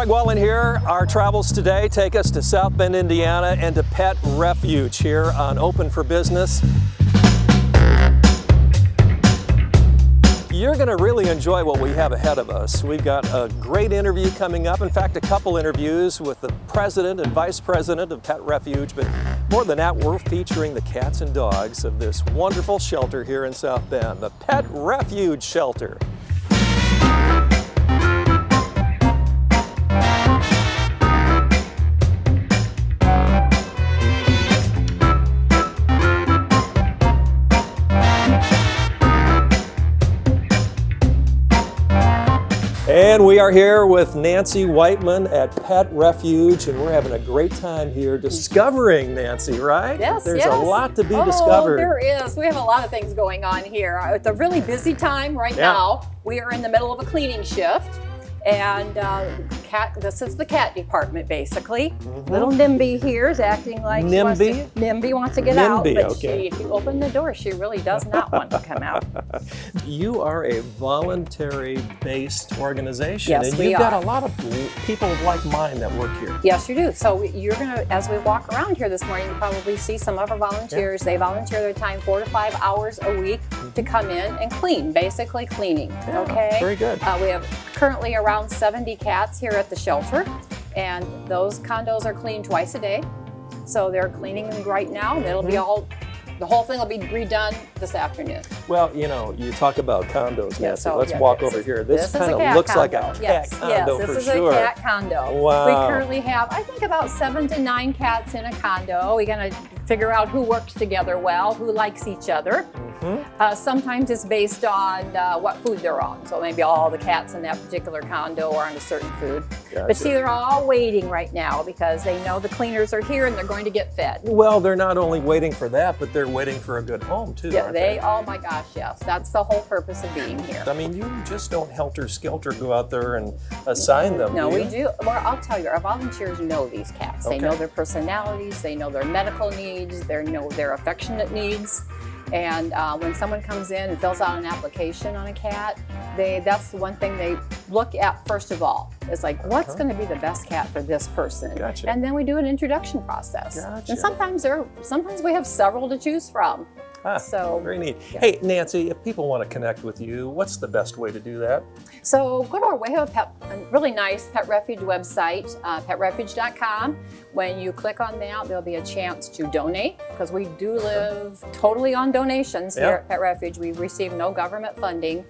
Wallen here. Our travels today take us to South Bend, Indiana, and to Pet Refuge here on Open for Business. You're going to really enjoy what we have ahead of us. We've got a great interview coming up. In fact, a couple interviews with the president and vice president of Pet Refuge. But more than that, we're featuring the cats and dogs of this wonderful shelter here in South Bend, the Pet Refuge Shelter. And we are here with Nancy Whiteman at Pet Refuge, and we're having a great time here discovering, Nancy, right? Yes, There's a lot to be discovered. There is. We have a lot of things going on here. It's a really busy time right now. We are in the middle of a cleaning shift, and this is the cat department, basically. Little Nimby here is acting like Nimby wants to get out, but if you open the door, she really does not want to come out. You are a voluntary-based organization, yes, and you've got a lot of people like mine that work here. Yes, you do. So you're gonna, as we walk around here this morning, you probably see some of our volunteers. They volunteer their time 4 to 5 hours a week to come in and clean, basically cleaning. Okay. Very good. We have currently around 70 cats here at the shelter, and those condos are cleaned twice a day. So they're cleaning them right now. It'll be the whole thing will be redone this afternoon. Well, you know, you talk about condos, Nancy. So, let's walk over here. This kind of looks condo. like a cat condo for sure. Yes, this is a cat condo. Wow. We currently have, I think, about 7 to 9 cats in a condo. We're going to figure out who works together well, who likes each other. Sometimes it's based on what food they're on. So maybe all the cats in that particular condo are on a certain food. Gotcha. But see, they're all waiting right now because they know the cleaners are here and they're going to get fed. Well, they're not only waiting for that, but they're waiting for a good home too. Yeah, oh my gosh, yes. That's the whole purpose of being here. I mean, you just don't helter-skelter go out there and assign them. No, we do. Well, I'll tell you, our volunteers know these cats. They know their personalities, they know their medical needs, they know their affectionate needs. And when someone comes in and fills out an application on a cat, that's the one thing they look at first of all. It's like, what's going to be the best cat for this person? Gotcha. And then we do an introduction process. Gotcha. And sometimes we have several to choose from. So very neat. Yeah. Hey, Nancy, if people want to connect with you, what's the best way to do that? So go to our we have a really nice Pet Refuge website, petrefuge.com. When you click on that, there'll be a chance to donate, because we do live totally on donations here at Pet Refuge. We receive no government funding.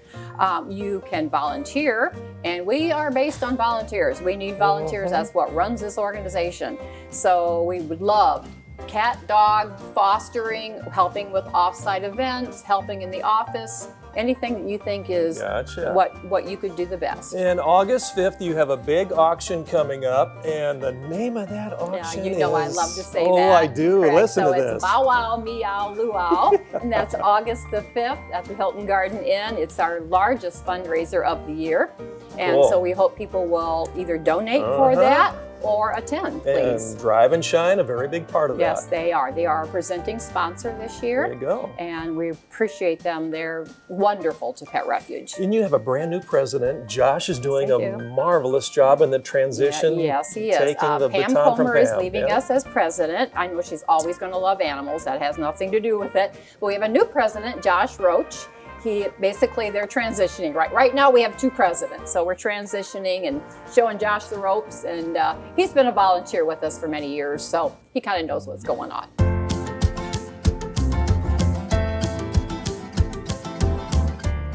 You can volunteer, and we are based on volunteers. We need volunteers. That's what runs this organization. So we would love cat, dog, fostering, helping with off-site events, helping in the office, anything that you think is what you could do the best. And August 5th, you have a big auction coming up, and the name of that auction you know I love to say that. Oh, I do. Correct. Listen to this. So it's Bow Wow, Meow, Luau, and that's August the 5th at the Hilton Garden Inn. It's our largest fundraiser of the year, and so we hope people will either donate for that or attend, please. And Drive and Shine, a very big part of that. Yes, they are. They are a presenting sponsor this year. There you go. And we appreciate them. They're wonderful to Pet Refuge. And you have a brand new president. Josh is doing a marvelous job in the transition. Yes, he is. Taking the Pam baton from Comer Pam. is leaving us as president. I know she's always going to love animals. That has nothing to do with it. But we have a new president, Josh Roach. They're transitioning. Right now we have 2 presidents, so we're transitioning and showing Josh the ropes, and he's been a volunteer with us for many years, so he kind of knows what's going on.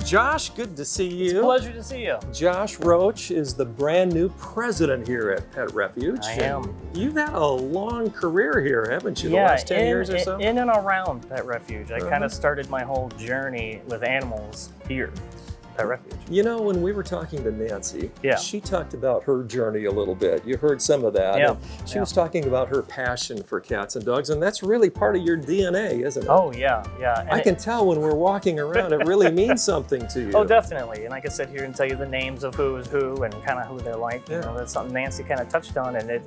Josh, good to see you. It's a pleasure to see you. Josh Roach is the brand new president here at Pet Refuge. I am. You've had a long career here, haven't you, the last 10 years or so? In and around Pet Refuge. I kind of started my whole journey with animals here. Pet Refuge. You know, when we were talking to Nancy, she talked about her journey a little bit. You heard some of that. Yeah. She was talking about her passion for cats and dogs, and that's really part of your DNA, isn't it? Oh, yeah, yeah. I can tell when we're walking around, it really means something to you. Oh, definitely. And I can sit here and tell you the names of who is who and kind of who they're like. Yeah. You know, that's something Nancy kind of touched on, and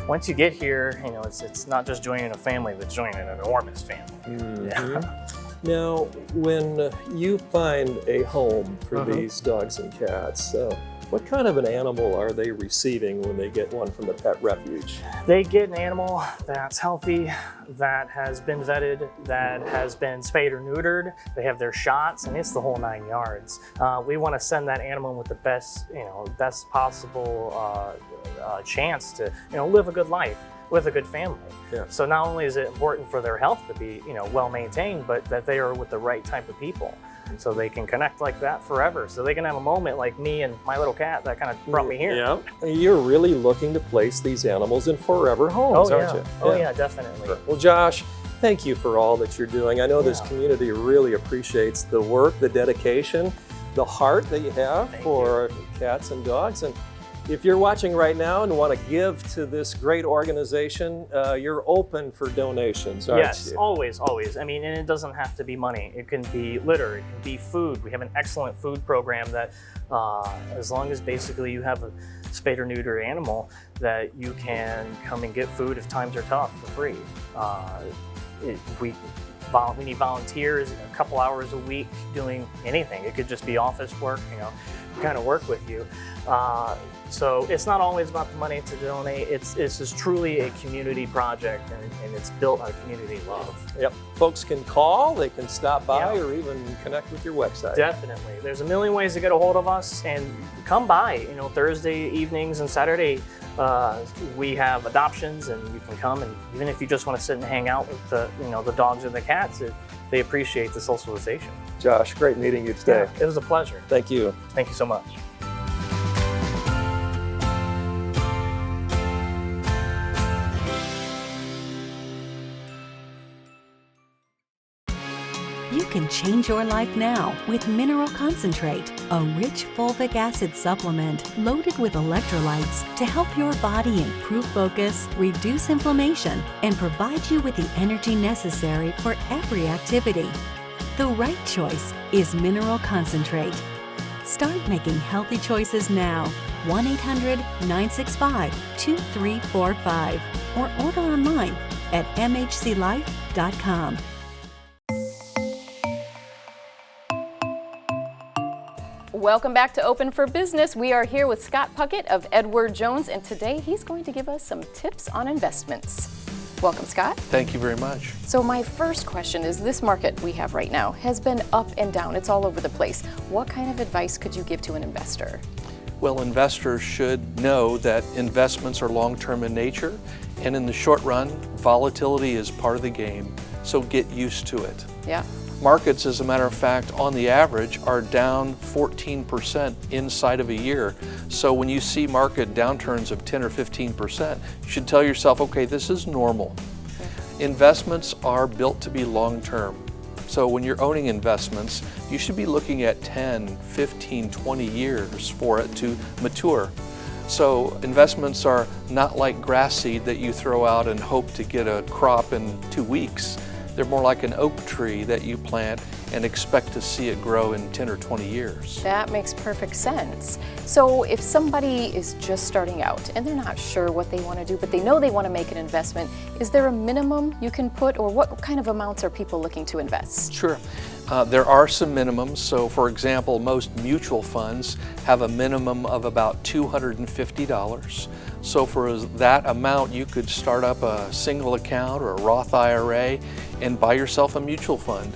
once you get here, you know, it's not just joining a family, but joining an enormous family. Yeah. Now, when you find a home for these dogs and cats, What kind of an animal are they receiving when they get one from the Pet Refuge? They get an animal that's healthy, that has been vetted, that has been spayed or neutered. They have their shots, and it's the whole 9 yards. We want to send that animal with the best, best possible chance to, live a good life with a good family. Yeah. So not only is it important for their health to be, well maintained, but that they are with the right type of people. So they can connect like that forever. So they can have a moment like me and my little cat that kind of brought me here. Yeah. You're really looking to place these animals in forever homes, aren't you? Oh yeah, definitely. Well, Josh, thank you for all that you're doing. I know this community really appreciates the work, the dedication, the heart that you have for cats and dogs. And if you're watching right now and want to give to this great organization, you're open for donations, aren't you? Yes, always, always. I mean, and it doesn't have to be money. It can be litter, it can be food. We have an excellent food program that as long as basically you have a spayed or neuter animal, that you can come and get food if times are tough for free. We need volunteers a couple hours a week doing anything. It could just be office work, kind of work with you. So it's not always about the money to donate. It's just truly a community project, and it's built on community love. Yep. Folks can call, they can stop by, or even connect with your website. Definitely. There's a million ways to get a hold of us, and come by. Thursday evenings and Saturday, we have adoptions, and you can come, and even if you just want to sit and hang out with the dogs and the cats, they appreciate the socialization. Josh, great meeting you today. Yeah, it was a pleasure. Thank you. Thank you so much. You can change your life now with Mineral Concentrate, a rich fulvic acid supplement loaded with electrolytes to help your body improve focus, reduce inflammation, and provide you with the energy necessary for every activity. The right choice is Mineral Concentrate. Start making healthy choices now. 1-800-965-2345 or order online at mhclife.com. Welcome back to Open for Business. We are here with Scott Puckett of Edward Jones, and today he's going to give us some tips on investments. Welcome, Scott. Thank you very much. So my first question is, this market we have right now has been up and down. It's all over the place. What kind of advice could you give to an investor? Well, investors should know that investments are long-term in nature, and in the short run, volatility is part of the game, so get used to it. Yeah. Markets, as a matter of fact, on the average, are down 14% inside of a year. So when you see market downturns of 10 or 15%, you should tell yourself, okay, this is normal. Investments are built to be long-term. So when you're owning investments, you should be looking at 10, 15, 20 years for it to mature. So investments are not like grass seed that you throw out and hope to get a crop in 2 weeks. They're more like an oak tree that you plant and expect to see it grow in 10 or 20 years. That makes perfect sense. So if somebody is just starting out and they're not sure what they want to do, but they know they want to make an investment, is there a minimum you can put, or what kind of amounts are people looking to invest? Sure. There are some minimums. So for example, most mutual funds have a minimum of about $250. So for that amount, you could start up a single account or a Roth IRA and buy yourself a mutual fund.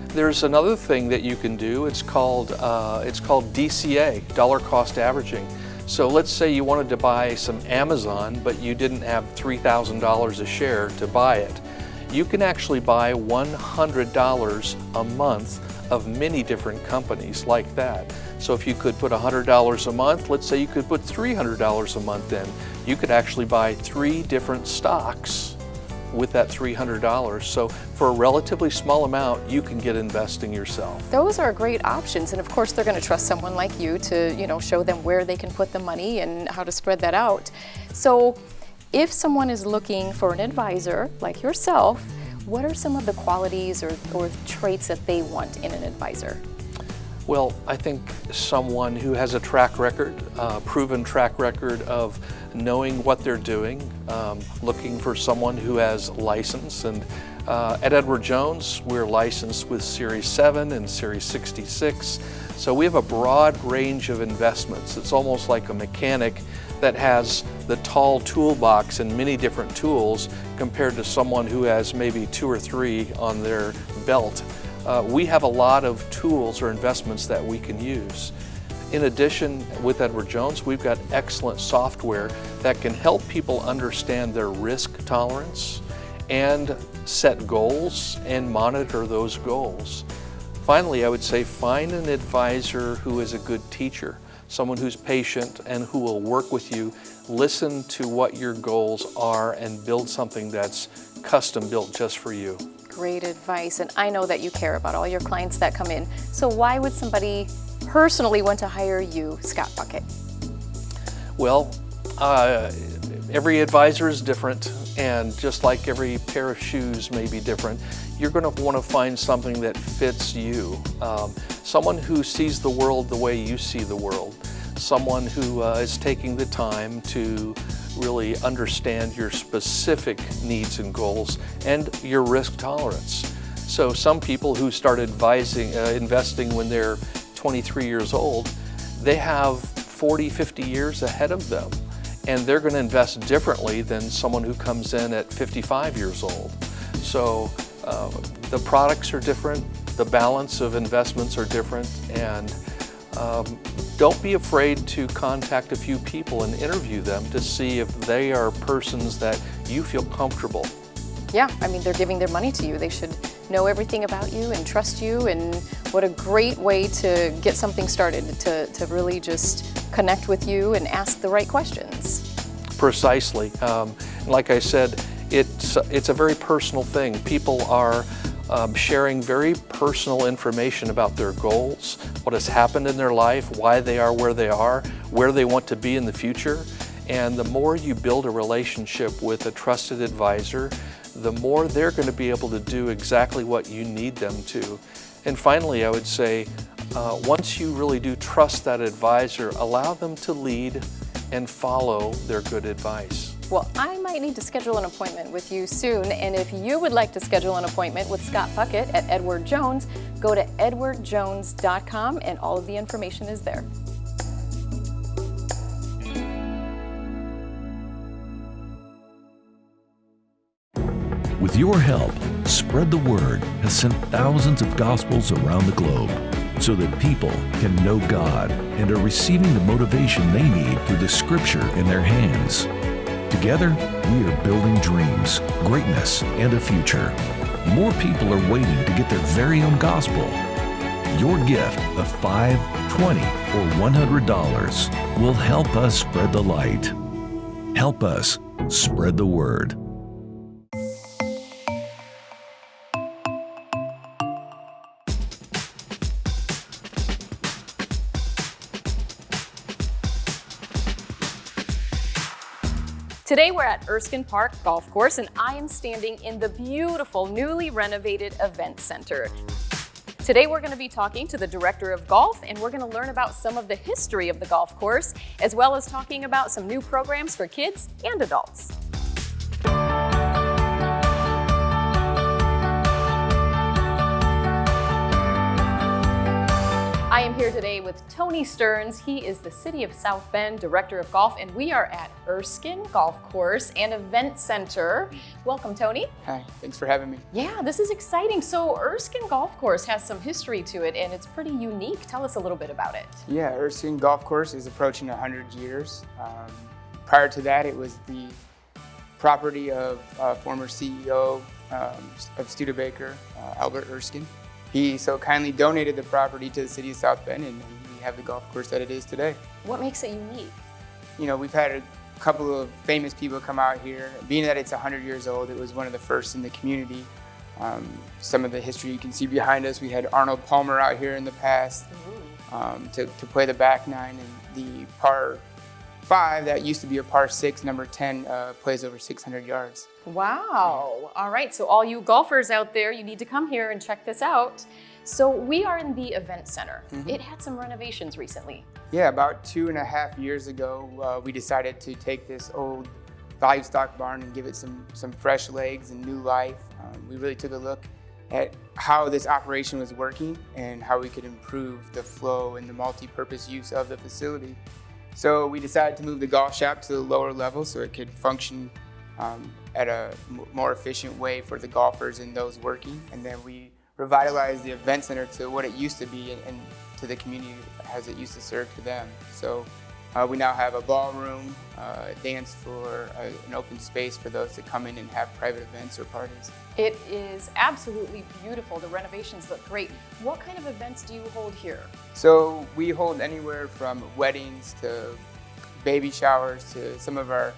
There's another thing that you can do. It's called DCA, dollar cost averaging. So let's say you wanted to buy some Amazon, but you didn't have $3,000 a share to buy it. You can actually buy $100 a month of many different companies like that. So if you could put $100 a month, let's say you could put $300 a month in. You could actually buy 3 different stocks with that $300. So for a relatively small amount, you can get investing yourself. Those are great options, and of course they're going to trust someone like you to, show them where they can put the money and how to spread that out. So if someone is looking for an advisor like yourself, what are some of the qualities or traits that they want in an advisor? Well, I think someone who has a track record, proven track record of knowing what they're doing, looking for someone who has license and At Edward Jones, we're licensed with Series 7 and Series 66, so we have a broad range of investments. It's almost like a mechanic that has the tall toolbox and many different tools compared to someone who has maybe 2 or 3 on their belt. We have a lot of tools or investments that we can use. In addition, with Edward Jones, we've got excellent software that can help people understand their risk tolerance and set goals and monitor those goals. Finally, I would say find an advisor who is a good teacher, someone who's patient and who will work with you, listen to what your goals are, and build something that's custom built just for you. Great advice, and I know that you care about all your clients that come in. So why would somebody personally want to hire you, Scott Puckett? Well, every advisor is different, and just like every pair of shoes may be different, you're going to want to find something that fits you. Someone who sees the world the way you see the world. Someone who is taking the time to really understand your specific needs and goals and your risk tolerance. So some people who start investing when they're 23 years old, they have 40, 50 years ahead of them, and they're going to invest differently than someone who comes in at 55 years old. So the products are different, the balance of investments are different, and don't be afraid to contact a few people and interview them to see if they are persons that you feel comfortable. Yeah, I mean, they're giving their money to you. They should know everything about you and trust you, and what a great way to get something started, to really just connect with you and ask the right questions. Precisely. Like I said, it's a very personal thing. People are sharing very personal information about their goals, what has happened in their life, why they are where they want to be in the future. And the more you build a relationship with a trusted advisor, the more they're going to be able to do exactly what you need them to. And finally, I would say, once you really do trust that advisor, allow them to lead and follow their good advice. Well, I might need to schedule an appointment with you soon, and if you would like to schedule an appointment with Scott Puckett at Edward Jones, go to edwardjones.com and all of the information is there. With your help, Spread the Word has sent thousands of gospels around the globe so that people can know God and are receiving the motivation they need through the Scripture in their hands. Together, we are building dreams, greatness, and a future. More people are waiting to get their very own gospel. Your gift of $5, $20, or $100 will help us spread the light. Help us spread the word. Today we're at Erskine Park Golf Course, and I am standing in the beautiful newly renovated event center. Today we're going to be talking to the director of golf, and we're going to learn about some of the history of the golf course, as well as talking about some new programs for kids and adults. I am here today with Tony Stearns. He is the City of South Bend Director of Golf, and we are at Erskine Golf Course and Event Center. Welcome, Tony. Hi, thanks for having me. Yeah, this is exciting. So Erskine Golf Course has some history to it, and it's pretty unique. Tell us a little bit about it. Yeah, Erskine Golf Course is approaching 100 years. Prior to that, it was the property of former CEO of Studebaker, Albert Erskine. He so kindly donated the property to the City of South Bend, and we have the golf course that it is today. What makes it unique? You know, we've had a couple of famous people come out here. Being that it's 100 years old, it was one of the first in the community. Some of the history you can see behind us, we had Arnold Palmer out here in the past to play the back nine, and the par 5 that used to be a par 6, number 10, plays over 600 yards. Wow. All right, so all you golfers out there, you need to come here and check this out. So we are in the event center. It had some renovations recently. Yeah, about 2.5 years ago, we decided to take this old livestock barn and give it some fresh legs and new life. We really took a look at how this operation was working and how we could improve the flow and the multi-purpose use of the facility. So we decided to move the golf shop to the lower level so it could function at a more efficient way for the golfers and those working. And then we revitalized the event center to what it used to be and to the community as it used to serve to them. So we now have a ballroom, a dance floor, an open space for those to come in and have private events or parties. It is absolutely beautiful. The renovations look great. What kind of events do you hold here? So we hold anywhere from weddings to baby showers to some of our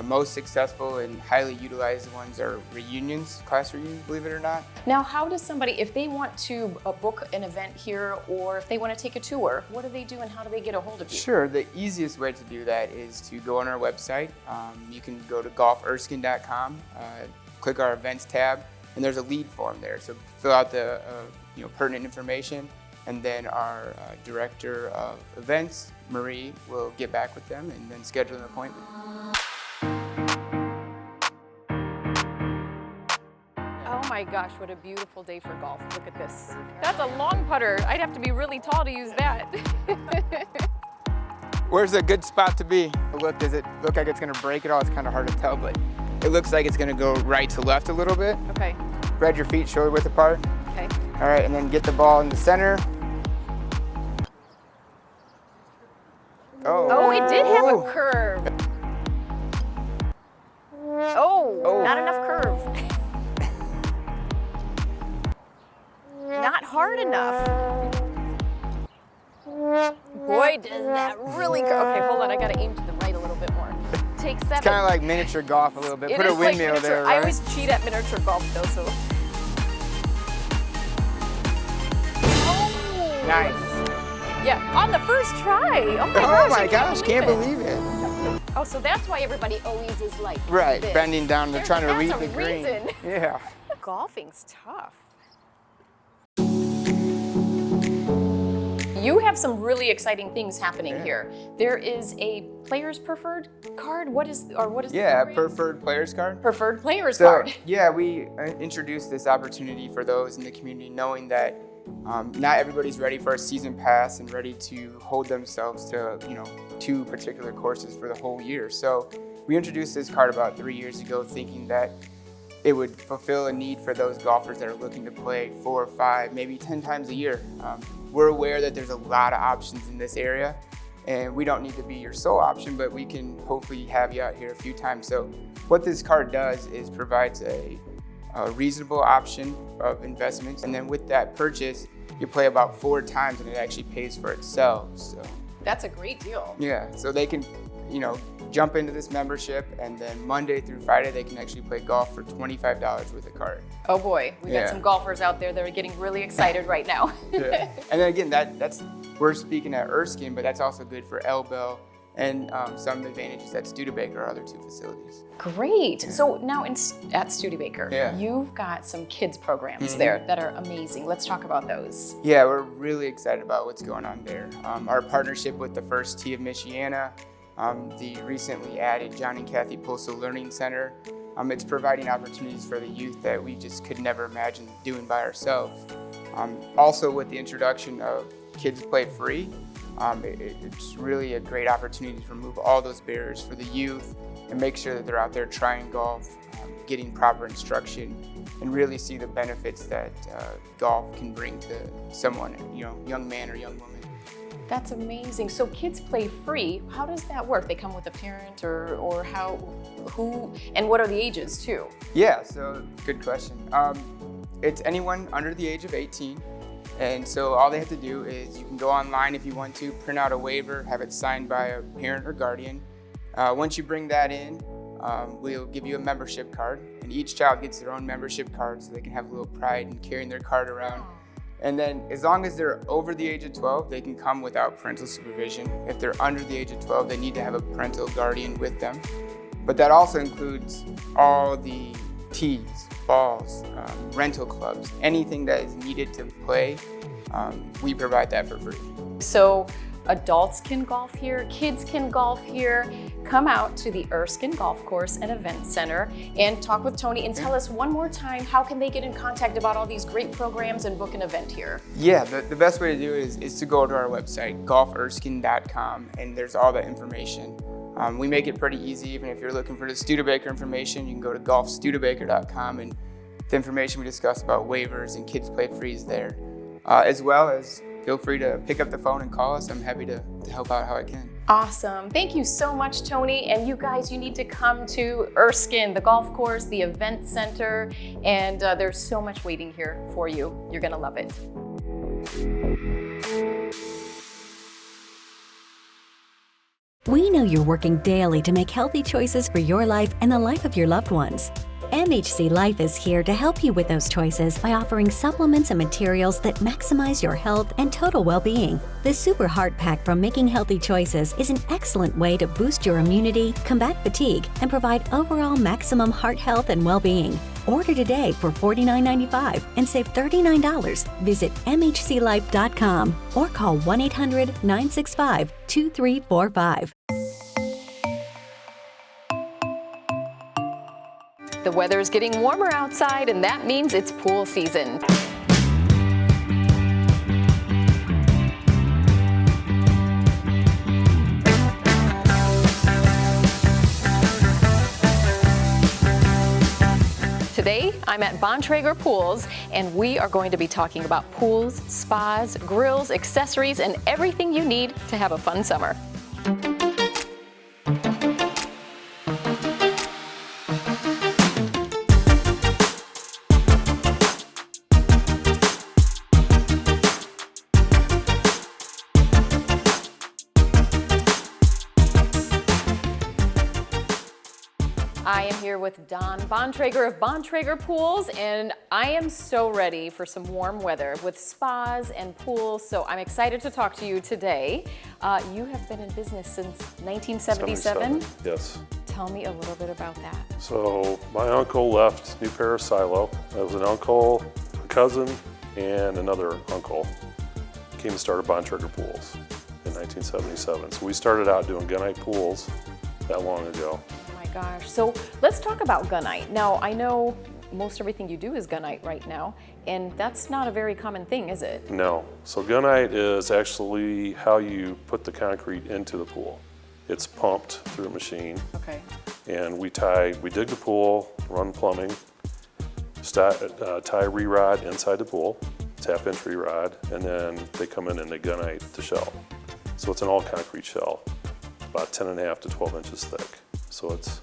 most successful and highly utilized ones are reunions, class reunions, believe it or not. Now, how does somebody, if they want to book an event here or if they want to take a tour, what do they do and how do they get a hold of you? Sure, the easiest way to do that is to go on our website. You can go to golferskine.com, click our events tab, and there's a lead form there. So fill out the pertinent information, and then our director of events, Marie, will get back with them and then schedule an appointment. Oh my gosh, what a beautiful day for golf. Look at this. That's a long putter. I'd have to be really tall to use that. Where's a good spot to be? Look, does it look like it's gonna break at all? It's kind of hard to tell, but it looks like it's gonna go right to left a little bit. Okay. Spread your feet shoulder width apart. Okay. All right, and then get the ball in the center. Oh, it did have a curve. Oh, not enough curve. Not hard enough. Boy, does that really go. Okay, hold on, I gotta aim to the right a little bit more. Take 7. It's kind of like miniature golf a little bit. Put a windmill like there, I right? always cheat at miniature golf though, so. Oh! Nice. Yeah, on the first try. Oh my gosh, can't believe it. Oh, so that's why everybody always is like Right, this. bending down, they're trying to read That's the a green. reason. Yeah. Golfing's tough. You have some really exciting things happening here. There is a player's preferred card. What is the program? Preferred players card. Preferred player's So, card. yeah, we introduced this opportunity for those in the community, knowing that not everybody's ready for a season pass and ready to hold themselves to 2 particular courses for the whole year. So we introduced this card about 3 years ago, thinking that it would fulfill a need for those golfers that are looking to play 4, 5, maybe 10 times a year. We're aware that there's a lot of options in this area, and we don't need to be your sole option, but we can hopefully have you out here a few times. So what this card does is provides a reasonable option of investments, and then with that purchase, you play about 4 times and it actually pays for itself. So That's a great deal. yeah, so they can, jump into this membership, and then Monday through Friday, they can actually play golf for $25 with a card. Oh boy, we got Yeah. some golfers out there that are getting really excited right now. Yeah. And then again, that's we're speaking at Erskine, but that's also good for Elbel and some advantages at Studebaker, our other 2 facilities. Great. So now at Studebaker, Yeah. you've got some kids programs there that are amazing. Let's talk about those. Yeah, we're really excited about what's going on there. Our partnership with the First Tee of Michiana, the recently added John and Kathy Postal Learning Center. It's providing opportunities for the youth that we just could never imagine doing by ourselves. Also with the introduction of Kids Play Free, it's really a great opportunity to remove all those barriers for the youth and make sure that they're out there trying golf, getting proper instruction, and really see the benefits that golf can bring to someone, young man or young woman. That's amazing. So Kids Play Free, how does that work? They come with a parent or who, and what are the ages too? Yeah, so good question. It's anyone under the age of 18. And so all they have to do is you can go online if you want to, print out a waiver, have it signed by a parent or guardian. Once you bring that in, we'll give you a membership card, and each child gets their own membership card so they can have a little pride in carrying their card around. And then as long as they're over the age of 12, they can come without parental supervision. If they're under the age of 12, they need to have a parental guardian with them. But that also includes all the tees, balls, rental clubs, anything that is needed to play, we provide that for free. So Adults can golf here, kids can golf here. Come out to the Erskine Golf Course and Event Center and talk with Tony and tell us one more time, how can they get in contact about all these great programs and book an event here? Yeah, the best way to do it is to go to our website, golferskine.com, and there's all the information. We make it pretty easy. Even if you're looking for the Studebaker information, you can go to golfstudebaker.com, and the information we discuss about waivers and kids play free is there. As well as feel free to pick up the phone and call us. I'm happy to help out how I can. Awesome. Thank you so much, Tony. And you guys, you need to come to Erskine, the golf course, the event center, and there's so much waiting here for you. You're going to love it. We know you're working daily to make healthy choices for your life and the life of your loved ones. MHC Life is here to help you with those choices by offering supplements and materials that maximize your health and total well-being. The Super Heart Pack from Making Healthy Choices is an excellent way to boost your immunity, combat fatigue, and provide overall maximum heart health and well-being. Order today for $49.95 and save $39. Visit mhclife.com or call 1-800-965-2345. The weather is getting warmer outside, and that means it's pool season. Today, I'm at Bontrager Pools, and we are going to be talking about pools, spas, grills, accessories, and everything you need to have a fun summer. I am here with Don Bontrager of Bontrager Pools, and I am so ready for some warm weather with spas and pools, so I'm excited to talk to you today. You have been in business since 1977? Yes. Tell me a little bit about that. So my uncle left New Paris Silo. That was an uncle, a cousin, and another uncle. Came and started Bontrager Pools in 1977. So we started out doing gunite pools that long ago. Gosh, so let's talk about gunite. Now, I know most everything you do is gunite right now, and that's not a very common thing, is it? No. So gunite is actually how you put the concrete into the pool. It's pumped through a machine. Okay. And we dig the pool, run plumbing, tie a re-rod inside the pool, half-inch re-rod, and then they come in and they gunite the shell. So it's an all-concrete shell, about 10.5 to 12 inches thick. So it's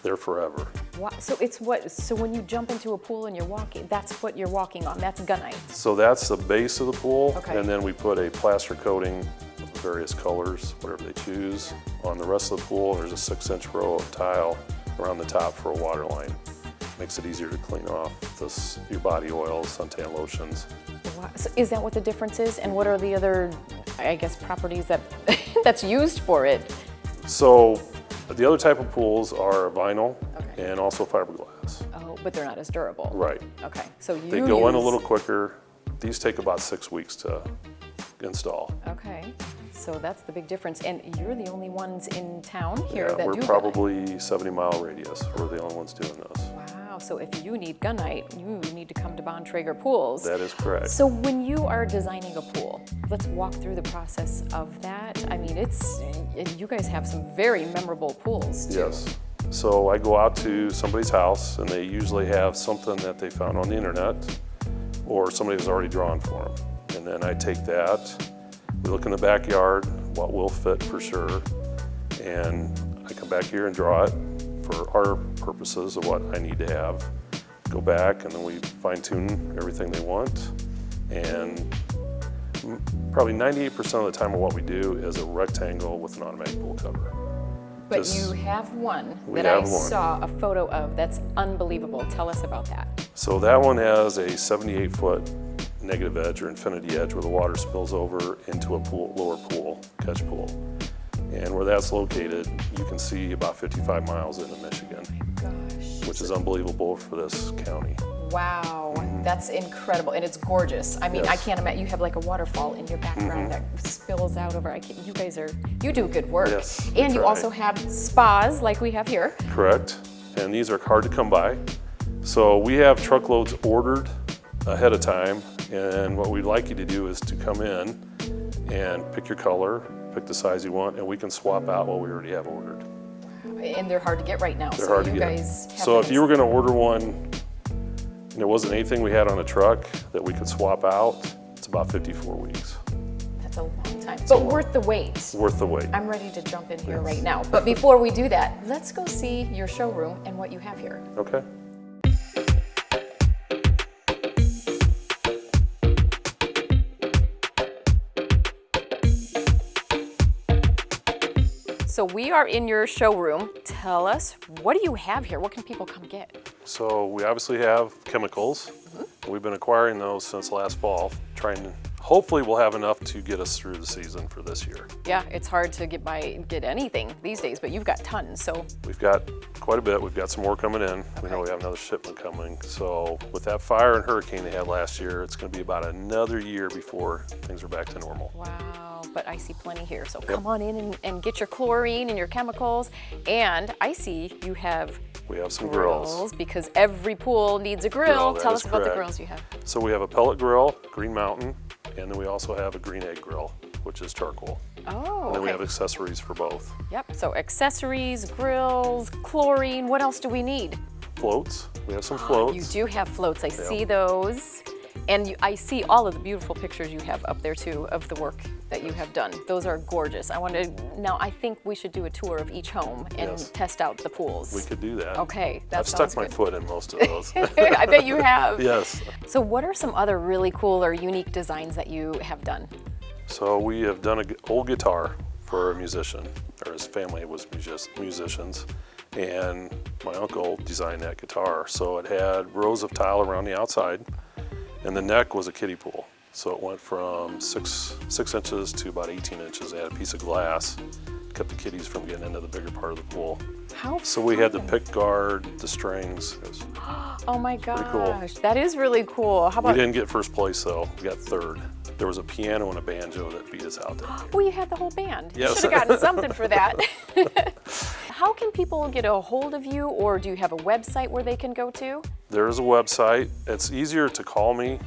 there forever. Wow. So it's what? So when you jump into a pool and you're walking, that's what you're walking on. That's gunite. So that's the base of the pool, okay. And then we put a plaster coating of various colors, whatever they choose. On the rest of the pool, there's a 6-inch row of tile around the top for a water line. Makes it easier to clean off your body oils, suntan lotions. Wow. So is that what the difference is? And what are the other, I guess, properties that that's used for it? So the other type of pools are vinyl, okay. And also fiberglass. Oh, but they're not as durable. Right. Okay, so they go in a little quicker. These take about 6 weeks to install. Okay, so that's the big difference. And you're the only ones in town here that do we're probably 70-mile radius. We're the only ones doing this. Wow, so if you need gunite, you need to come to Bontrager Pools. That is correct. So when you are designing a pool, let's walk through the process of that. I mean, you guys have some very memorable pools too. Yes. So I go out to somebody's house, and they usually have something that they found on the internet, or somebody has already drawn for them. And then I take that, we look in the backyard, what will fit for sure, and I come back here and draw it for our purposes of what I need to have. Go back, and then we fine tune everything they want. And probably 98% of the time of what we do is a rectangle with an automatic pool cover. But you have one that I saw a photo of that's unbelievable. Tell us about that. So that one has a 78-foot negative edge or infinity edge where the water spills over into a lower pool, catch pool. And where that's located, you can see about 55 miles into Michigan, Gosh. which is unbelievable for this county. Wow, that's incredible, and it's gorgeous. I mean, Yes. I can't imagine, you have like a waterfall in your background that spills out over. You do good work. Yes, we And you try. also have spas like we have here. Correct. And these are hard to come by. So we have truckloads ordered ahead of time. And what we'd like you to do is to come in and pick your color, pick the size you want, and we can swap out what we already have ordered. And they're hard to get right now. They're so hard you to get. guys have So if them- you were going to order one and there wasn't anything we had on a truck that we could swap out, it's about 54 weeks. That's a long time, but worth the wait. Worth the wait. I'm ready to jump in here right now. But before we do that, let's go see your showroom and what you have here. Okay. So we are in your showroom. Tell us, what do you have here? What can people come get? So we obviously have chemicals. We've been acquiring those since last fall, hopefully we'll have enough to get us through the season for this year. Yeah, it's hard to get anything these days, but you've got tons, so. We've got quite a bit. We've got some more coming in. We know we have another shipment coming. So with that fire and hurricane they had last year, it's going to be about another year before things are back to normal. Wow, but I see plenty here. So come on in and get your chlorine and your chemicals. And I see you have We have some grills. because every pool needs a grill. That Tell is us about the correct. grills you have. So we have a pellet grill, Green Mountain, and then we also have a green egg grill, which is charcoal. Oh, And then we okay. have accessories for both. Yep, so accessories, grills, chlorine, what else do we need? Floats, we have some floats. You do have floats, I see those. And I see all of the beautiful pictures you have up there too of the work that you have done. Those are gorgeous. Now I think we should do a tour of each home and Yes. test out the pools. We could do that. Okay, that I've sounds stuck my good. foot in most of those. I bet you have. Yes. So what are some other really cool or unique designs that you have done? So we have done an old guitar for a musician, or his family was musicians, and my uncle designed that guitar. So it had rows of tile around the outside, and the neck was a kiddie pool. So it went from six inches to about 18 inches. They had a piece of glass, kept the kiddies from getting into the bigger part of the pool. How So we had the fun. pick guard, the strings. It was, Oh my gosh, cool. that is really cool. How we about, didn't get first place though, we got third. There was a piano and a banjo that beat us out that year. well, you had the whole band. You Yes. should have gotten something for that. How can people get a hold of you, or do you have a website where they can go to? There is a website. It's easier to call me.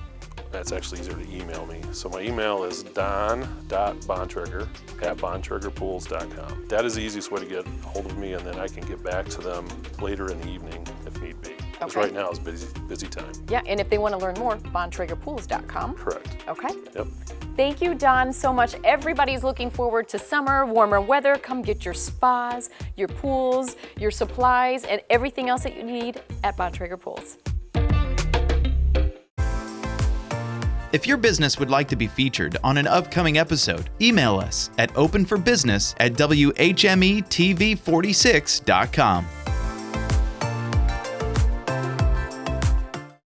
It's actually easier to email me. So my email is don.bontrager@bontragerpools.com. That is the easiest way to get a hold of me, and then I can get back to them later in the evening if need be. Because Okay. right now is busy time. Yeah, and if they want to learn more, bontragerpools.com. Correct. Okay. Yep. Thank you, Don, so much. Everybody's looking forward to summer, warmer weather. Come get your spas, your pools, your supplies, and everything else that you need at Bontrager Pools. If your business would like to be featured on an upcoming episode, email us at openforbusiness@WHME-TV46.com.